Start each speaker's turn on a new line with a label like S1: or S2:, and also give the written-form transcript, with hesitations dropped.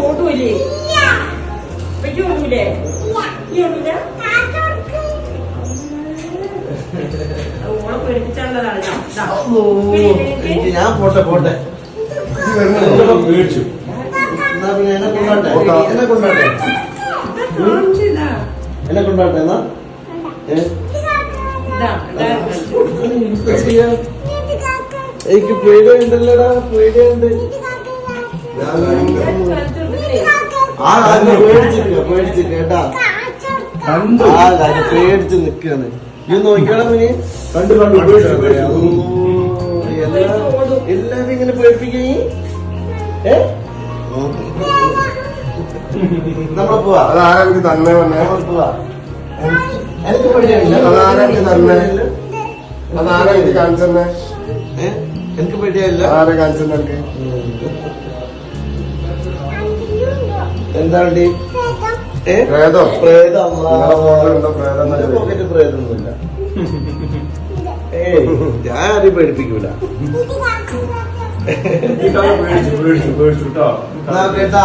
S1: ഓടൂലേ ഓടൂലേ ഓളെ പേടിപ്പിച്ചുള്ളതാണ്
S2: ഞാൻ പോട്ടെ പോട്ടെ
S3: പേടിച്ചു.
S2: എന്നെ കൊണ്ടാട്ടെ എന്നെ കൊണ്ടാട്ടെ എന്നാ എനിക്ക് പേടിയുണ്ടല്ലോടാ പേടിയുണ്ട് പേടിച്ച് കേട്ടാ പേടിച്ച് നിക്കാണ് ഇത് നോക്കിയോളാം ഇനി
S3: കണ്ടു
S2: എല്ലാരും ഇങ്ങനെ പേടിപ്പിക്കേ നമ്മളെ പോവാ
S3: അതാരെനിക്ക് തന്നെ വന്നേ
S2: പോവാ എനിക്ക് പേടിയായില്ല
S3: അതാരെനിക്ക് തന്നെ അതാരെ എനിക്ക് കാണിച്ചെന്നെ
S2: എനിക്ക് പേടിയായില്ല
S3: ആരെ കാണിച്ചെന്നെ എനിക്ക്
S2: എന്താണ്
S3: പ്രേതം
S2: പ്രേതം
S3: പ്രേതം
S2: പ്രേതൊന്നുമില്ല ഏയ് ഞാൻ ആരെയും പേടിപ്പിക്കൂല
S3: പേടിച്ചു കേട്ടോ
S2: കേട്ടാ